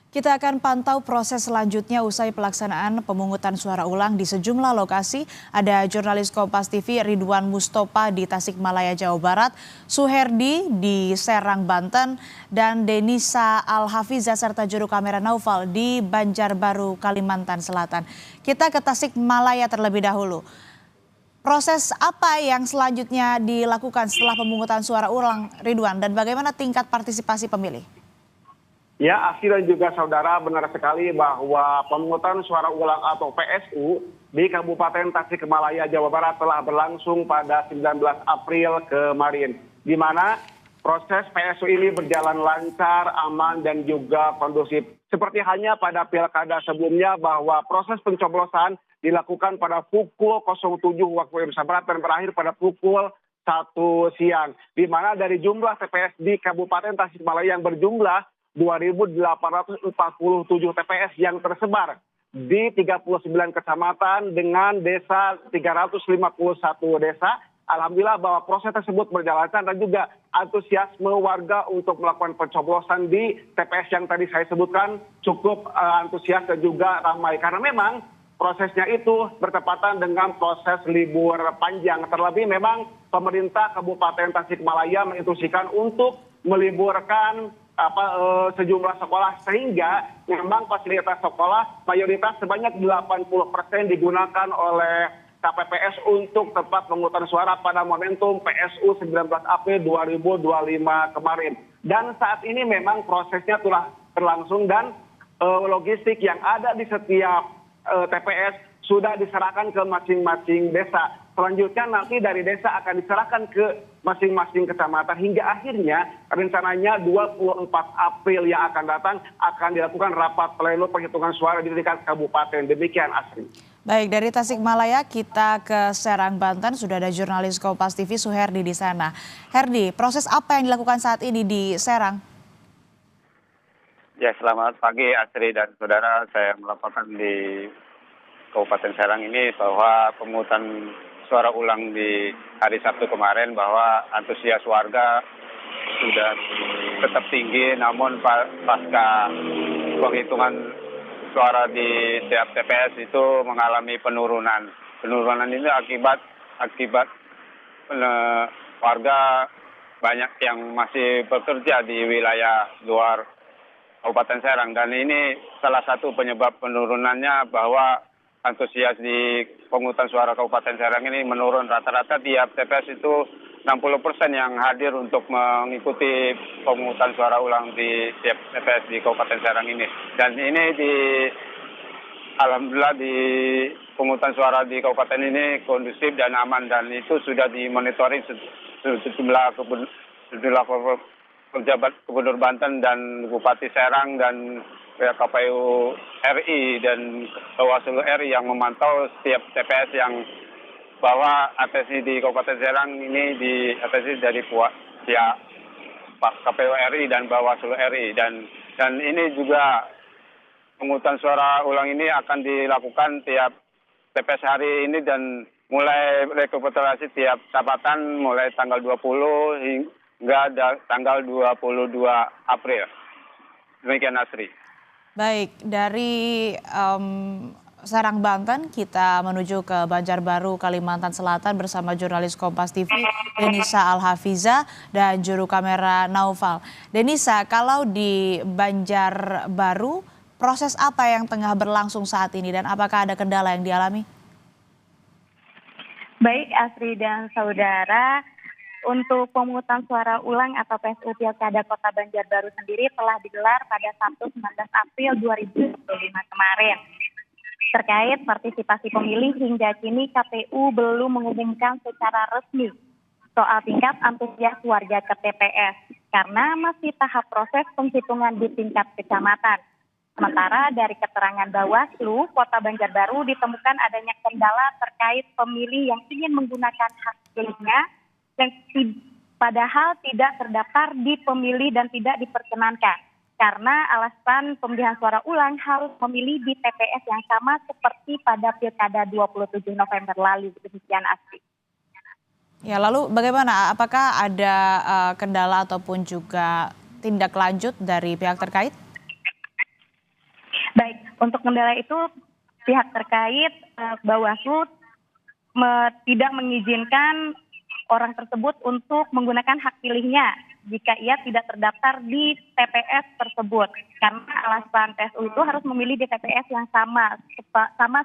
Kita akan pantau proses selanjutnya usai pelaksanaan pemungutan suara ulang di sejumlah lokasi. Ada jurnalis Kompas TV Ridwan Mustopa di Tasikmalaya, Jawa Barat, Suherdi di Serang, Banten, dan Denisa Al-Hafizah serta juru kamera Naufal di Banjarbaru, Kalimantan Selatan. Kita ke Tasikmalaya terlebih dahulu. Proses apa yang selanjutnya dilakukan setelah pemungutan suara ulang, Ridwan, dan bagaimana tingkat partisipasi pemilih? Ya, Asri dan juga saudara, benar sekali bahwa pemungutan suara ulang atau PSU di Kabupaten Tasikmalaya, Jawa Barat telah berlangsung pada 19 April kemarin. Di mana proses PSU ini berjalan lancar, aman, dan juga kondusif. Seperti hanya pada pilkada sebelumnya bahwa proses pencoblosan dilakukan pada pukul 07 waktu Indonesia Barat dan berakhir pada pukul 1 siang. Di mana dari jumlah TPS di Kabupaten Tasikmalaya yang berjumlah 2.847 TPS yang tersebar di 39 kecamatan dengan desa 351 desa. Alhamdulillah bahwa proses tersebut berjalan lancar dan juga antusiasme warga untuk melakukan pencoblosan di TPS yang tadi saya sebutkan cukup antusias dan juga ramai. Karena memang prosesnya itu bertepatan dengan proses libur panjang. Terlebih memang pemerintah Kabupaten Tasikmalaya menginstruksikan untuk meliburkan sejumlah sekolah sehingga memang fasilitas sekolah mayoritas sebanyak 80% digunakan oleh KPPS untuk tempat pemungutan suara pada momentum PSU 19 April 2025 kemarin. Dan saat ini memang prosesnya telah berlangsung dan logistik yang ada di setiap TPS sudah diserahkan ke masing-masing desa. Selanjutnya nanti dari desa akan diserahkan ke masing-masing kecamatan hingga akhirnya rencananya 24 April yang akan datang akan dilakukan rapat pleno penghitungan suara di tingkat kabupaten. Demikian, Asri. Baik, dari Tasikmalaya kita ke Serang, Banten. Sudah ada jurnalis Kompas TV Suherdi di sana. Herdi, proses apa yang dilakukan saat ini di Serang? Ya, selamat pagi Asri dan saudara. Saya melaporkan di Kabupaten Serang ini bahwa pemungutan suara ulang di hari Sabtu kemarin bahwa antusias warga sudah tetap tinggi, namun pasca penghitungan suara di setiap TPS itu mengalami penurunan. Penurunan ini akibat warga banyak yang masih bekerja di wilayah luar Kabupaten Serang, dan ini salah satu penyebab penurunannya bahwa antusias di pemungutan suara Kabupaten Serang ini menurun. Rata-rata tiap TPS itu 60% yang hadir untuk mengikuti pemungutan suara ulang di tiap TPS di Kabupaten Serang ini. Dan ini alhamdulillah di pemungutan suara di kabupaten ini kondusif dan aman, dan itu sudah dimonitoring sejumlah pejabat Gubernur Banten dan Bupati Serang dan KPU RI dan Bawaslu RI yang memantau setiap TPS yang bahwa atensi di Kabupaten Serang ini diatensi dari pihak Pak KPU RI dan Bawaslu RI, dan ini juga pemungutan suara ulang ini akan dilakukan tiap TPS hari ini dan mulai rekapitulasi tiap tabatan mulai tanggal 20 hingga tanggal 22 April. Demikian, Asri. Baik, dari Serang, Banten kita menuju ke Banjarbaru, Kalimantan Selatan bersama jurnalis Kompas TV Denisa Al-Hafizah dan juru kamera Naufal. Denisa, kalau di Banjarbaru proses apa yang tengah berlangsung saat ini dan apakah ada kendala yang dialami? Baik, Asri dan saudara, untuk pemungutan suara ulang atau PSU Pilkada Kota Banjarbaru sendiri telah digelar pada Sabtu 19 April 2025 kemarin. Terkait partisipasi pemilih, hingga kini KPU belum mengumumkan secara resmi soal tingkat antusias warga ke TPS karena masih tahap proses penghitungan di tingkat kecamatan. Sementara dari keterangan Bawaslu Kota Banjarbaru ditemukan adanya kendala terkait pemilih yang ingin menggunakan hak pilihnya yang padahal tidak terdaftar di pemilih dan tidak diperkenankan. Karena alasan pemilihan suara ulang harus memilih di TPS yang sama seperti pada Pilkada 27 November lalu. Demikian, Asri. Ya, lalu bagaimana? Apakah ada kendala ataupun juga tindak lanjut dari pihak terkait? Untuk kendala itu pihak terkait Bawaslu tidak mengizinkan orang tersebut untuk menggunakan hak pilihnya jika ia tidak terdaftar di TPS tersebut. Karena alasan PSU itu harus memilih di TPS yang sama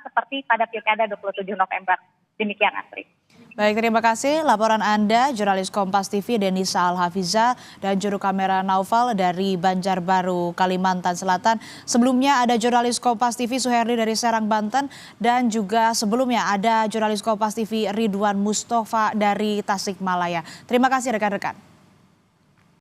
seperti pada Pilkada 27 November. Demikian, Astrid. Baik, terima kasih laporan Anda, jurnalis Kompas TV Denisa Al-Hafiza dan juru kamera Naufal dari Banjarbaru, Kalimantan Selatan. Sebelumnya ada jurnalis Kompas TV Suherdi dari Serang, Banten, dan juga sebelumnya ada jurnalis Kompas TV Ridwan Mustafa dari Tasikmalaya. Terima kasih rekan-rekan.